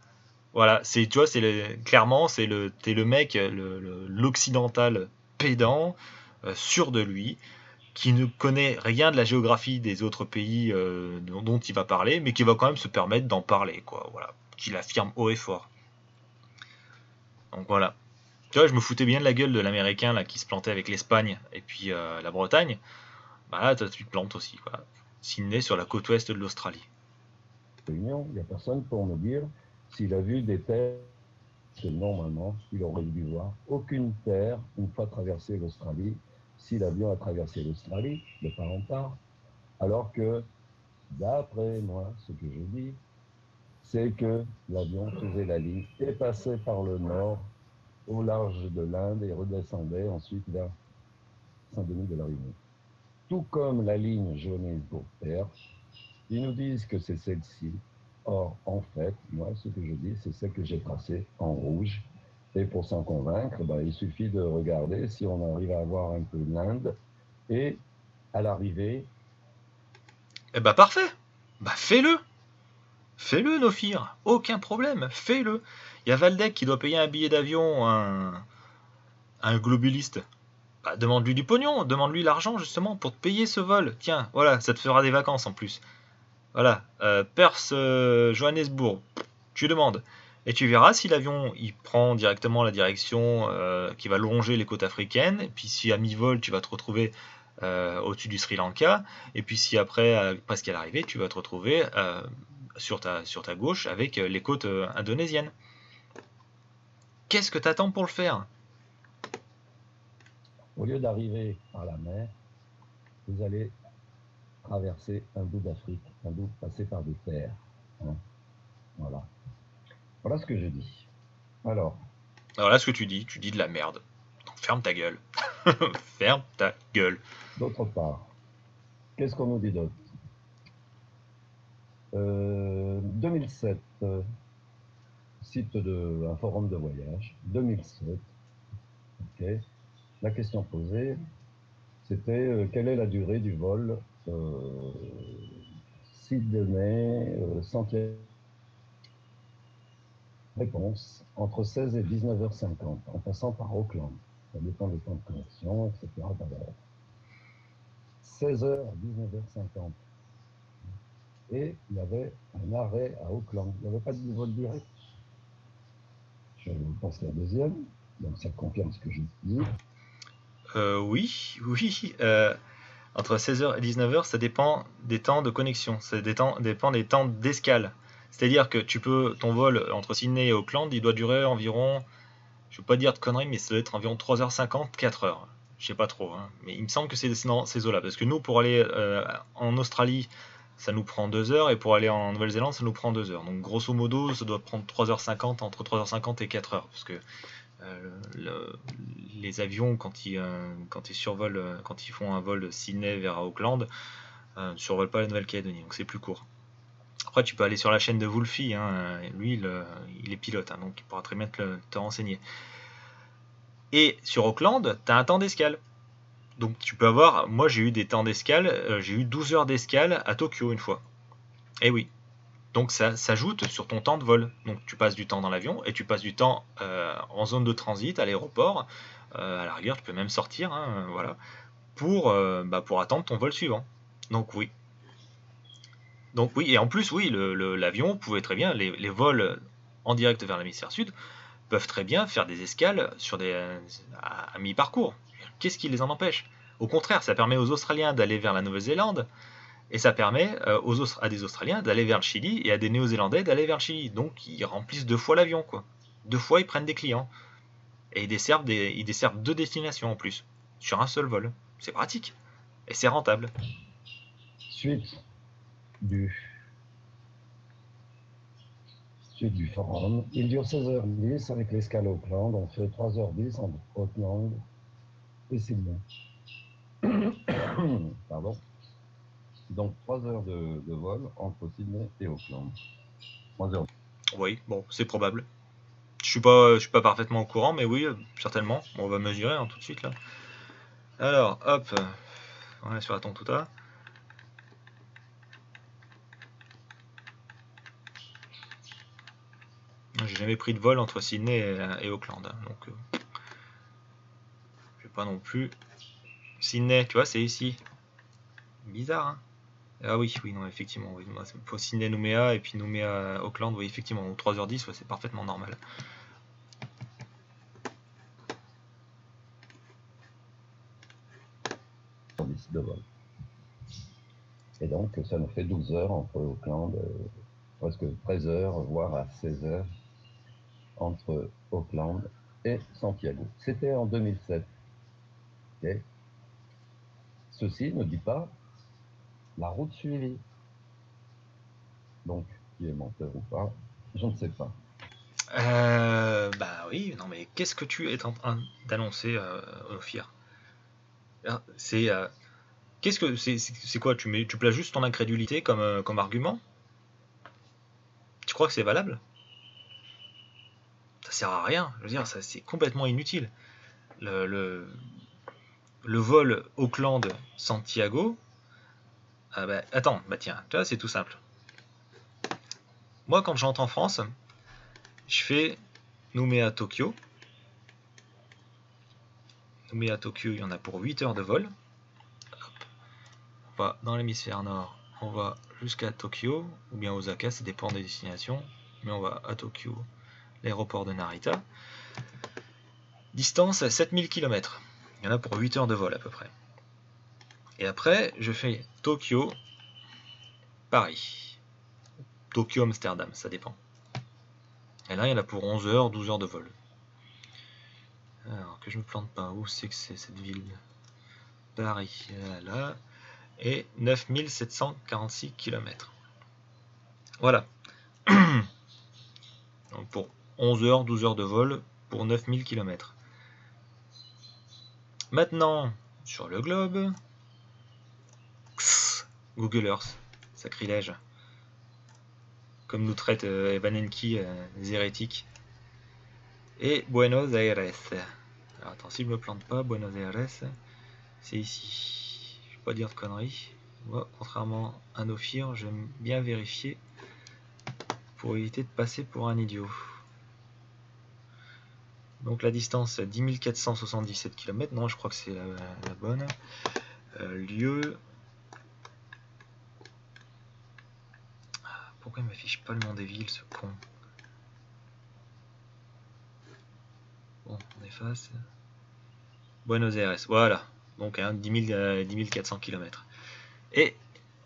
Voilà, tu vois, clairement, t'es le mec, l'occidental pédant, sûr de lui, qui ne connaît rien de la géographie des autres pays dont il va parler, mais qui va quand même se permettre d'en parler, quoi. Voilà, qui l'affirme haut et fort. Donc voilà. Tu vois, je me foutais bien de la gueule de l'américain là qui se plantait avec l'Espagne et puis la Bretagne. Bah là, toi, tu te plantes aussi, quoi. Sydney sur la côte ouest de l'Australie.
Réunion, il n'y a personne pour me dire s'il a vu des terres que normalement il aurait dû voir aucune terre une fois traversé l'Australie. Si l'avion a traversé l'Australie, le part en part, alors que d'après moi, ce que je dis, c'est que l'avion faisait la ligne et passait par le nord au large de l'Inde et redescendait ensuite vers Saint-Denis de la Réunion. Tout comme la ligne Johannesburg-Perth, ils nous disent que c'est celle-ci. Or, en fait, moi, ce que je dis, c'est celle que j'ai tracée en rouge. Et pour s'en convaincre, il suffit de regarder si on arrive à avoir un peu l'Inde. Et à l'arrivée...
Eh bah parfait. Bah fais-le. Fais-le, Nofir. Aucun problème. Fais-le. Il y a Valdec qui doit payer un billet d'avion à un globuliste. Bah, demande-lui du pognon. Demande-lui l'argent, justement, pour te payer ce vol. Tiens, voilà, ça te fera des vacances en plus. Voilà. Perth, Johannesburg. Tu demandes. Et tu verras si l'avion il prend directement la direction qui va longer les côtes africaines. Et puis si à mi-vol tu vas te retrouver au-dessus du Sri Lanka. Et puis si après, presque à l'arrivée, tu vas te retrouver sur ta gauche avec les côtes indonésiennes. Qu'est-ce que t'attends pour le faire?
Au lieu d'arriver par la mer, vous allez traverser un bout d'Afrique, un bout passer par des terres. Hein. Voilà. Voilà ce que je dis. Alors
là, ce que tu dis de la merde. Donc, ferme ta gueule. Ferme ta gueule.
D'autre part, qu'est-ce qu'on nous dit d'autre 2007, site d'un forum de voyage, 2007, ok. La question posée, c'était quelle est la durée du vol Sydney, Santiago. Réponse, entre 16 et 19h50, en passant par Auckland. Ça dépend des temps de connexion, etc. 16h à 19h50. Et il y avait un arrêt à Auckland. Il n'y avait pas de vol direct. Je pense la deuxième, donc ça confirme ce que je dis.
Oui. Entre 16h et 19h, ça dépend des temps de connexion. Ça dépend des temps d'escale. C'est-à-dire que ton vol entre Sydney et Auckland, il doit durer environ, je ne veux pas dire de conneries, mais ça doit être environ 3h50, 4h. Je sais pas trop, hein. Mais il me semble que c'est dans ces eaux-là. Parce que nous, pour aller en Australie, ça nous prend 2 heures, et pour aller en Nouvelle-Zélande, ça nous prend 2 heures. Donc grosso modo, ça doit prendre 3h50, entre 3h50 et 4 heures. Parce que les avions, quand ils survolent, quand ils font un vol Sydney vers Auckland, ne survolent pas la Nouvelle-Calédonie, donc c'est plus court. Après, tu peux aller sur la chaîne de Wolfie, hein, lui, il est pilote, hein, donc il pourra très bien te renseigner. Et sur Auckland, tu as un temps d'escale. Donc tu peux avoir, moi j'ai eu des temps d'escale, j'ai eu 12 heures d'escale à Tokyo une fois. Et oui. Donc ça s'ajoute sur ton temps de vol. Donc tu passes du temps dans l'avion et tu passes du temps en zone de transit à l'aéroport. À la rigueur, tu peux même sortir, hein, voilà, pour attendre ton vol suivant. Donc oui. Et en plus, oui, l'avion pouvait très bien, les vols en direct vers l'hémisphère sud peuvent très bien faire des escales à mi-parcours. Qu'est-ce qui les en empêche? Au contraire, ça permet aux Australiens d'aller vers la Nouvelle-Zélande, et ça permet à des Australiens d'aller vers le Chili et à des Néo-Zélandais d'aller vers le Chili. Donc ils remplissent 2 fois l'avion, quoi. 2 fois ils prennent des clients. Et ils desservent 2 destinations en plus, sur un seul vol. C'est pratique. Et c'est rentable.
suite du forum. Il dure 16h10 avec l'escale Auckland. On fait 3h10 entre Auckland et Sydney. Pardon. Donc 3 heures de vol entre Sydney et Auckland. 3 heures.
Oui, bon, c'est probable. Je suis pas parfaitement au courant, mais oui, certainement. On va mesurer tout de suite là. Alors, hop, on est sur la Tontuta. J'ai jamais pris de vol entre Sydney et Auckland, donc je vais pas non plus. Sydney, tu vois, c'est ici. Bizarre, hein. Ah oui, non, effectivement. Oui, faut Sydney Nouméa et puis Nouméa Auckland, oui, effectivement. 3h10, ouais, c'est parfaitement normal.
De vol. Et donc, ça nous fait 12 heures entre Auckland, presque 13 heures, voire à 16 heures entre Auckland et Santiago. C'était en 2007. Okay. Ceci ne dit pas la route suivie. Donc, qui est menteur ou pas, je ne sais pas.
Bah oui, non mais qu'est-ce que tu es en train d'annoncer, Ophir? C'est qu'est-ce que c'est quoi? Tu places juste ton incrédulité comme argument? Tu crois que c'est valable? Ça sert à rien. Je veux dire, ça c'est complètement inutile. Le vol Auckland-Santiago. Ah bah attends, bah tiens, tu vois, c'est tout simple. Moi, quand je rentre en France, je fais Nouméa-Tokyo. Nouméa-Tokyo, il y en a pour 8 heures de vol. On va dans l'hémisphère nord, on va jusqu'à Tokyo, ou bien Osaka, ça dépend des destinations, mais on va à Tokyo, l'aéroport de Narita. Distance 7000 km. Il y en a pour 8 heures de vol à peu près. Et après, je fais Tokyo, Paris. Tokyo, Amsterdam, ça dépend. Et là, il y en a pour 11 heures, 12 heures de vol. Alors, que je me plante pas, où c'est que c'est cette ville? Paris, là. Et 9746 km. Voilà. Donc pour 11 heures, 12 heures de vol, pour 9000 km. Maintenant, sur le globe, Google Earth, sacrilège. Comme nous traite Evan Enki, les hérétiques. Et Buenos Aires. Alors attends, si je me plante pas, Buenos Aires, c'est ici. Je vais pas dire de conneries. Moi, contrairement à Ophir, j'aime bien vérifier pour éviter de passer pour un idiot. Donc la distance 10 477 km, non je crois que c'est la bonne. Lieu. Pourquoi il m'affiche pas le nom des villes, ce con? Bon, on efface. Buenos Aires, voilà. Donc 10 400 km. Et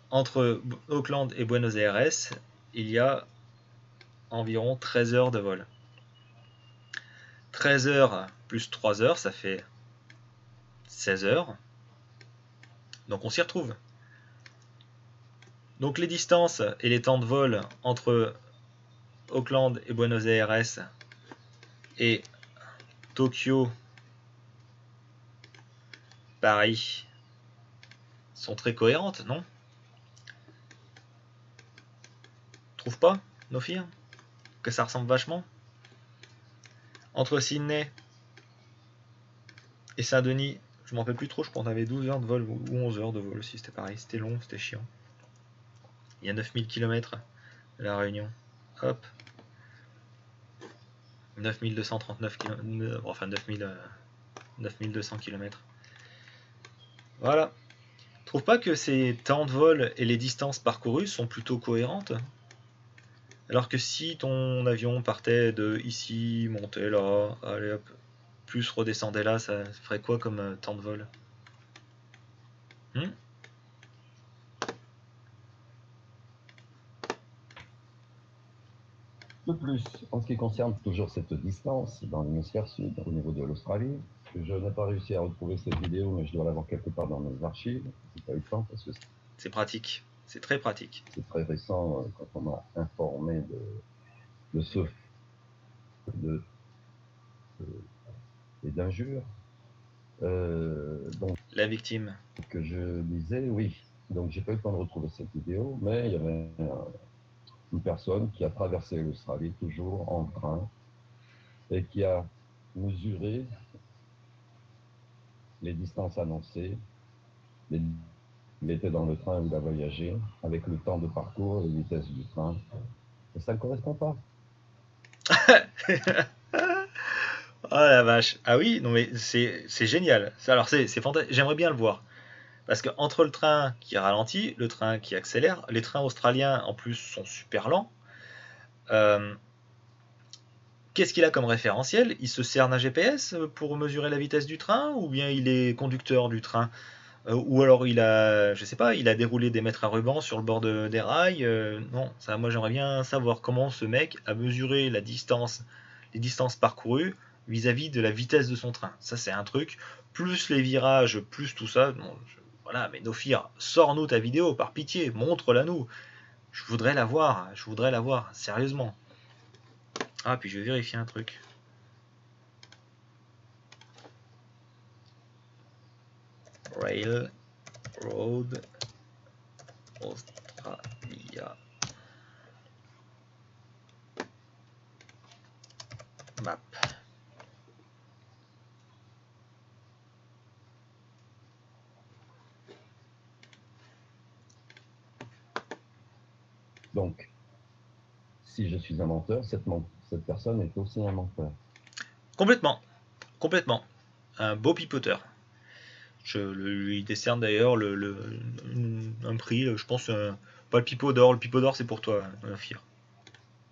entre Auckland et Buenos Aires, il y a environ 13 heures de vol. 13 heures plus 3 heures, ça fait 16 heures. Donc on s'y retrouve. Donc les distances et les temps de vol entre Auckland et Buenos Aires et Tokyo, Paris sont très cohérentes, non? Trouve pas, Nofir, que ça ressemble vachement? Entre Sydney et Saint-Denis, je m'en rappelle plus trop, je crois qu'on avait 12 heures de vol ou 11 heures de vol aussi, c'était pareil, c'était long, c'était chiant. Il y a 9000 km de la Réunion. Hop. 9239 km, enfin 9200 km. Voilà. Trouve pas que ces temps de vol et les distances parcourues sont plutôt cohérentes? Alors que si ton avion partait de ici, montait là, allez hop, plus redescendait là, ça ferait quoi comme temps de vol?
De plus, en ce qui concerne toujours cette distance dans l'hémisphère sud, au niveau de l'Australie, je n'ai pas réussi à retrouver cette vidéo, mais je dois l'avoir quelque part dans mes archives. J'ai pas eu le temps parce que
c'est pratique. C'est très pratique.
C'est très récent quand on m'a informé de ce et d'injures. Donc,
La victime.
que je disais, oui. Donc, j'ai pas eu le temps de retrouver cette vidéo, mais il y avait une personne qui a traversé l'Australie, toujours en train, et qui a mesuré les distances annoncées. Il était dans le train où il a voyagé, avec le temps de parcours et les vitesses du train. Et ça ne correspond pas.
Oh la vache. Ah oui, non mais c'est génial. Alors c'est fantastique. J'aimerais bien le voir. Parce que entre le train qui ralentit, le train qui accélère, les trains australiens en plus sont super lents. Euh, Qu'est-ce qu'il a comme référentiel? Il se sert d'un GPS pour mesurer la vitesse du train, ou bien il est conducteur du train? Ou alors il a, je sais pas, il a déroulé des mètres à ruban sur le bord des rails. Non, ça, moi j'aimerais bien savoir comment ce mec a mesuré la distance, les distances parcourues vis-à-vis de la vitesse de son train. Ça c'est un truc. Plus les virages, plus tout ça. Non, voilà, mais Nofir, sors-nous ta vidéo, par pitié, montre-la nous. Je voudrais la voir, sérieusement. Ah, puis je vais vérifier un truc. Railroad Australia map.
Donc, si je suis un menteur, cette personne est aussi un menteur.
Complètement, complètement. Un beau pipoteur. Je lui décerne d'ailleurs un prix, je pense, pas le pipeau d'or. Le pipeau d'or, c'est pour toi, Fir.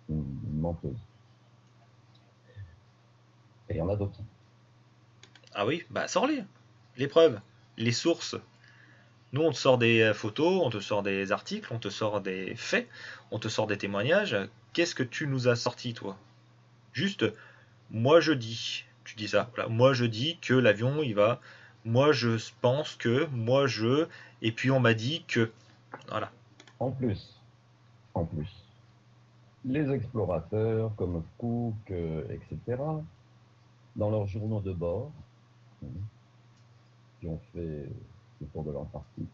Une menteuse. Et il y en a d'autres.
Ah oui, bah sors-les. Les preuves, les sources. Nous, on te sort des photos, on te sort des articles, on te sort des faits, on te sort des témoignages. Qu'est-ce que tu nous as sorti, toi? Juste, moi je dis, tu dis ça, voilà, moi je dis que l'avion il va, moi je pense que, et puis on m'a dit que, voilà.
En plus, les explorateurs comme Cook, etc., dans leurs journaux de bord, qui ont fait le tour de l'Antarctique,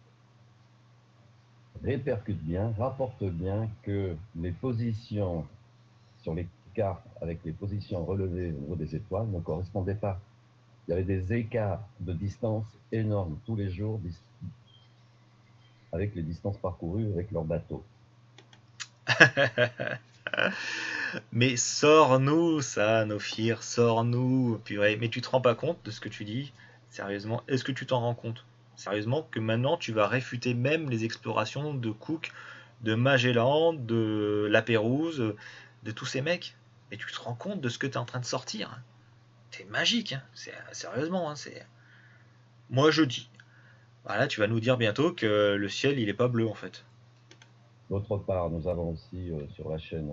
répercutent bien, rapportent bien que les positions sur les cartes avec les positions relevées au niveau des étoiles ne correspondaient pas. Il y avait des écarts de distance énormes tous les jours avec les distances parcourues avec leur bateau.
Mais sors-nous ça, Nofir, sors-nous. Purée, mais tu te rends pas compte de ce que tu dis? Sérieusement, est-ce que tu t'en rends compte? Sérieusement, que maintenant tu vas réfuter même les explorations de Cook, de Magellan, de La Pérouse, de tous ces mecs? Mais tu te rends compte de ce que tu es en train de sortir? C'est magique, hein. Sérieusement, hein, c'est. Moi je dis. Voilà, tu vas nous dire bientôt que le ciel il est pas bleu en fait.
D'autre part, nous avons aussi sur la chaîne,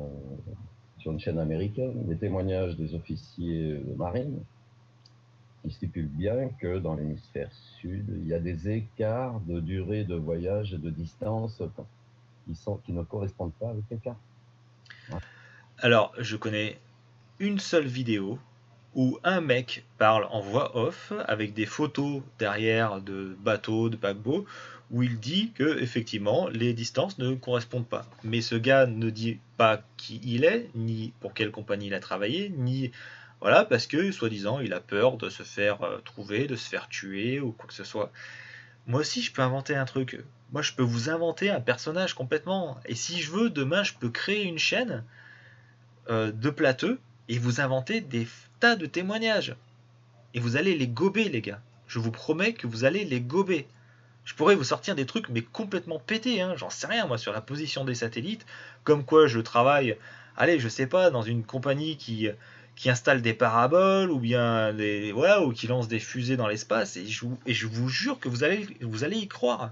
sur une chaîne américaine, des témoignages des officiers de marine qui stipulent bien que dans l'hémisphère sud, il y a des écarts de durée de voyage et de distance qui ne correspondent pas avec les cartes.
Alors, je connais une seule vidéo où un mec parle en voix off avec des photos derrière de bateaux, de paquebots, où il dit que effectivement les distances ne correspondent pas. Mais ce gars ne dit pas qui il est, ni pour quelle compagnie il a travaillé, ni voilà, parce que soi-disant il a peur de se faire trouver, de se faire tuer ou quoi que ce soit. Moi aussi je peux inventer un truc. Moi je peux vous inventer un personnage complètement. Et si je veux, demain je peux créer une chaîne de plateux et vous inventer des tas de témoignages. Et vous allez les gober, les gars. Je vous promets que vous allez les gober. Je pourrais vous sortir des trucs, mais complètement pétés, hein. J'en sais rien, moi, sur la position des satellites. Comme quoi je travaille, allez, je sais pas, dans une compagnie qui installe des paraboles, ou bien des, voilà, ou qui lance des fusées dans l'espace. Et je vous jure que vous allez y croire.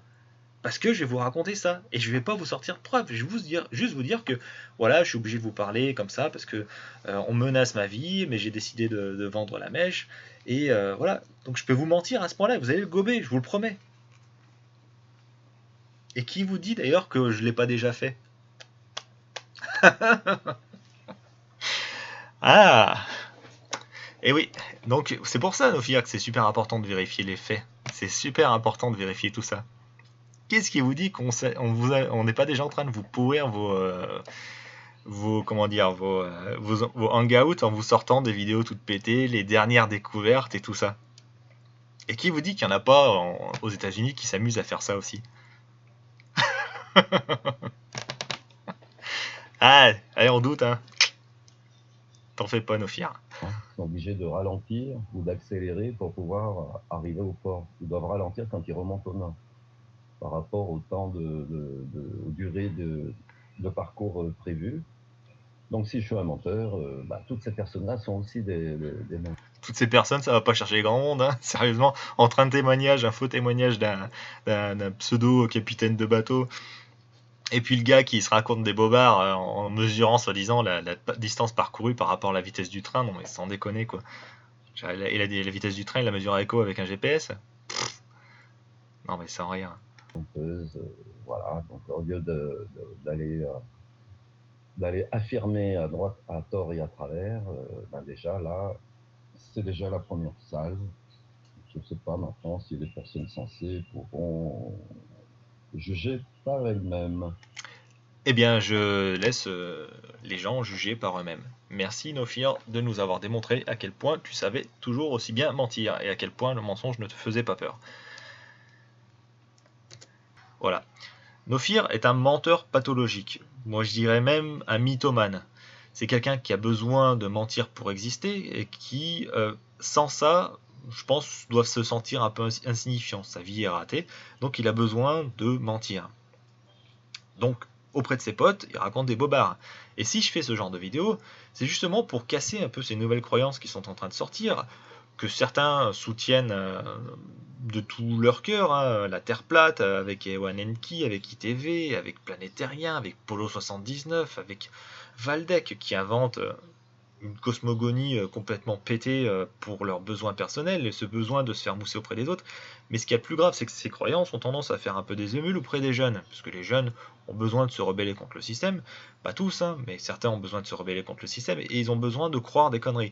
Parce que je vais vous raconter ça. Et je vais pas vous sortir de preuves. Je vais juste vous dire que voilà, je suis obligé de vous parler comme ça parce que on menace ma vie, mais j'ai décidé de vendre la mèche. Et voilà. Donc je peux vous mentir à ce point-là. Vous allez le gober, je vous le promets. Et qui vous dit d'ailleurs que je ne l'ai pas déjà fait? Ah! Et oui, donc c'est pour ça, Nofia, que c'est super important de vérifier les faits. C'est super important de vérifier tout ça. Qu'est-ce qui vous dit on n'est pas déjà en train de vous pourrir vos comment dire, vos hangouts en vous sortant des vidéos toutes pétées, les dernières découvertes et tout ça? Et qui vous dit qu'il n'y en a pas aux États-Unis qui s'amusent à faire ça aussi? Ah, allez, on doute, hein. T'en fais pas, Nofia.
Ils sont obligés de ralentir ou d'accélérer pour pouvoir arriver au port. Ils doivent ralentir quand ils remontent au nord par rapport au temps aux durées de parcours prévues. Donc si je suis un menteur, toutes ces personnes-là sont aussi des menteurs.
Toutes ces personnes, ça va pas chercher grand monde, hein. Sérieusement, entre un témoignage, un faux témoignage d'un pseudo capitaine de bateau, et puis le gars qui se raconte des bobards en mesurant soi-disant la distance parcourue par rapport à la vitesse du train, non mais sans déconner quoi. Il a dit la vitesse du train, il la mesure à écho avec un GPS. Pff, non mais sans rien.
Voilà, donc au lieu d'aller affirmer à droite, à tort et à travers, déjà là, c'est déjà la première salve. Je ne sais pas maintenant si les personnes sensées pourront juger par elles-mêmes.
Eh bien, je laisse les gens juger par eux-mêmes. Merci Nofir de nous avoir démontré à quel point tu savais toujours aussi bien mentir et à quel point le mensonge ne te faisait pas peur. Voilà. Nofir est un menteur pathologique. Moi, je dirais même un mythomane. C'est quelqu'un qui a besoin de mentir pour exister et qui, sans ça, je pense, doit se sentir un peu insignifiant. Sa vie est ratée, donc il a besoin de mentir. Donc, auprès de ses potes, il raconte des bobards. Et si je fais ce genre de vidéo, c'est justement pour casser un peu ces nouvelles croyances qui sont en train de sortir, que certains soutiennent de tout leur cœur, hein, la Terre plate, avec Ewan Enki, avec ITV, avec Planétarien, avec Polo 79, avec Valdec qui invente une cosmogonie complètement pétée pour leurs besoins personnels et ce besoin de se faire mousser auprès des autres. Mais ce qui est le plus grave, c'est que ces croyances ont tendance à faire un peu des émules auprès des jeunes, parce que les jeunes ont besoin de se rebeller contre le système, pas tous, hein, mais certains ont besoin de se rebeller contre le système et ils ont besoin de croire des conneries.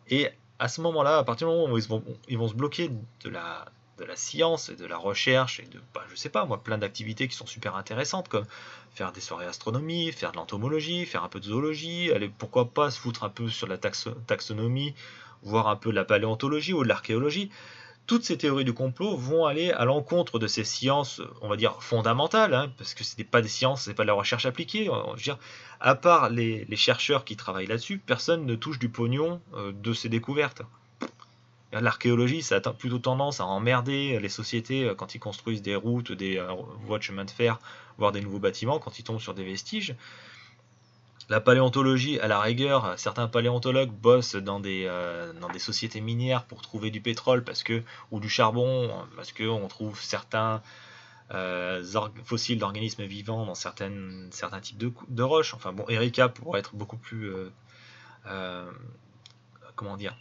Et à ce moment-là, à partir du moment où ils vont se bloquer de la science et de la recherche et de, je sais pas moi, plein d'activités qui sont super intéressantes, comme faire des soirées astronomie, faire de l'entomologie, faire un peu de zoologie, aller pourquoi pas se foutre un peu sur la taxonomie, voir un peu de la paléontologie ou de l'archéologie. Toutes ces théories du complot vont aller à l'encontre de ces sciences, on va dire, fondamentales, hein, parce que ce n'est pas des sciences, ce n'est pas de la recherche appliquée. Je veux dire, à part les chercheurs qui travaillent là-dessus, personne ne touche du pognon de ces découvertes. L'archéologie, ça a plutôt tendance à emmerder les sociétés quand ils construisent des routes, des voies de chemin de fer, voire des nouveaux bâtiments, quand ils tombent sur des vestiges. La paléontologie, à la rigueur, certains paléontologues bossent dans des sociétés minières pour trouver du pétrole ou du charbon, parce qu'on trouve certains fossiles d'organismes vivants dans certains types de roches. Enfin bon, Erika pourrait être beaucoup plus comment dire,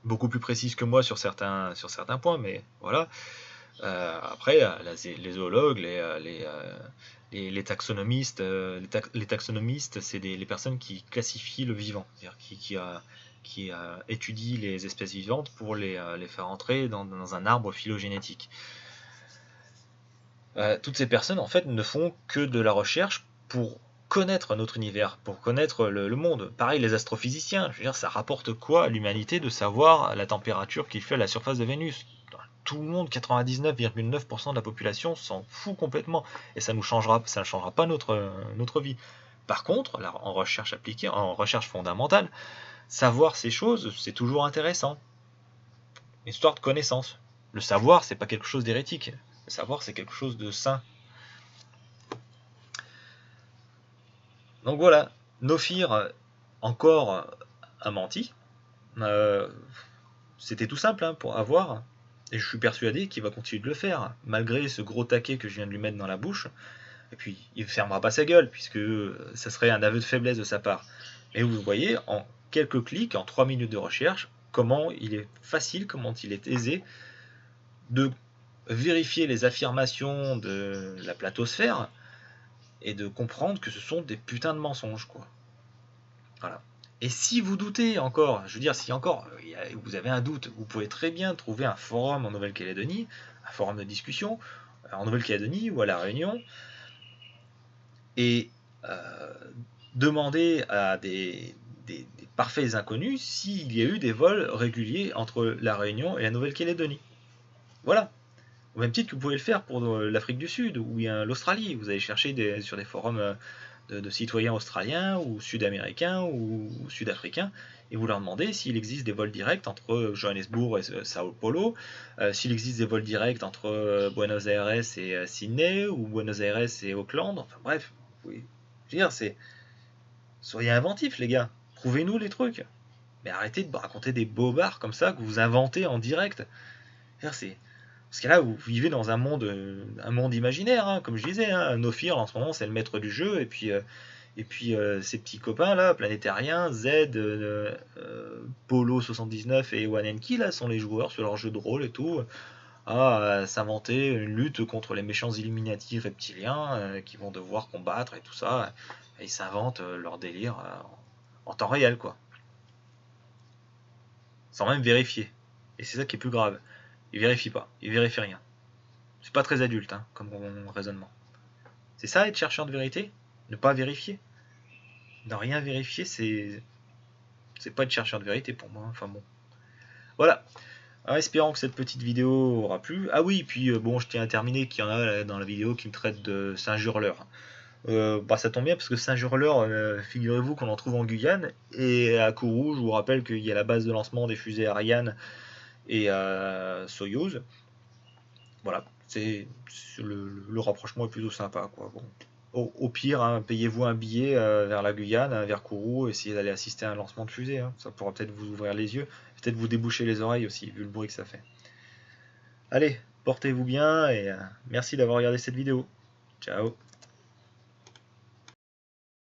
beaucoup plus précise que moi sur certains points, mais voilà. Après, les zoologues, les taxonomistes, les taxonomistes, c'est les personnes qui classifient le vivant, c'est-à-dire qui étudient les espèces vivantes pour les faire entrer dans un arbre phylogénétique. Toutes ces personnes, en fait, ne font que de la recherche pour connaître notre univers, pour connaître le monde. Pareil, les astrophysiciens, je veux dire, ça rapporte quoi à l'humanité de savoir la température qu'il fait à la surface de Vénus? Tout le monde, 99,9% de la population s'en fout complètement, et ça ne changera pas notre vie. Par contre, là, en recherche appliquée, en recherche fondamentale, savoir ces choses, c'est toujours intéressant. Une histoire de connaissance. Le savoir, c'est pas quelque chose d'hérétique. Le savoir, c'est quelque chose de sain. Donc voilà, Nofir, encore a menti. C'était tout simple hein, pour avoir. Et je suis persuadé qu'il va continuer de le faire, malgré ce gros taquet que je viens de lui mettre dans la bouche. Et puis, il ne fermera pas sa gueule, puisque ça serait un aveu de faiblesse de sa part. Mais vous voyez, en quelques clics, en 3 minutes de recherche, comment il est facile, comment il est aisé de vérifier les affirmations de la platosphère et de comprendre que ce sont des putains de mensonges, quoi. Voilà. Et si vous doutez encore, je veux dire, si encore vous avez un doute, vous pouvez très bien trouver un forum en Nouvelle-Calédonie, un forum de discussion en Nouvelle-Calédonie ou à La Réunion, et demander à des parfaits inconnus s'il y a eu des vols réguliers entre La Réunion et la Nouvelle-Calédonie. Voilà. Au même titre que vous pouvez le faire pour l'Afrique du Sud ou bien l'Australie. Vous allez chercher sur des forums de citoyens australiens ou sud-américains ou sud-africains et vous leur demandez s'il existe des vols directs entre Johannesburg et Sao Paulo, s'il existe des vols directs entre Buenos Aires et Sydney ou Buenos Aires et Auckland. Enfin bref, oui. Je veux dire, soyez inventifs les gars, prouvez-nous les trucs. Mais arrêtez de raconter des bobards comme ça que vous inventez en direct. C'est parce que là, vous vivez dans un monde imaginaire, hein, comme je disais. Hein. No Fear, en ce moment, c'est le maître du jeu. Et puis ses petits copains, là, Planétariens, Z, Polo 79 et One Key, là, sont les joueurs sur leur jeu de rôle et tout. À s'inventer une lutte contre les méchants Illuminati reptiliens qui vont devoir combattre et tout ça. Et ils s'inventent leur délire en temps réel, quoi. Sans même vérifier. Et c'est ça qui est plus grave. Ils vérifient pas, ils vérifient rien. C'est pas très adulte hein, comme raisonnement. C'est ça être chercheur de vérité? Ne pas vérifier? Ne rien vérifier, c'est pas être chercheur de vérité pour moi. Enfin bon. Voilà. En espérant que cette petite vidéo aura plu. Ah oui, puis bon, je tiens à terminer qu'il y en a dans la vidéo qui me traite de singe hurleur. Ça tombe bien parce que singe hurleur, figurez-vous qu'on en trouve en Guyane. Et à Kourou, je vous rappelle qu'il y a la base de lancement des fusées Ariane et Soyouz. Voilà, le rapprochement est plutôt sympa, quoi. Bon. Au pire, hein, payez-vous un billet vers la Guyane, vers Kourou, essayez d'aller assister à un lancement de fusée. Hein. Ça pourra peut-être vous ouvrir les yeux, peut-être vous déboucher les oreilles aussi, vu le bruit que ça fait. Allez, portez-vous bien et merci d'avoir regardé cette vidéo. Ciao.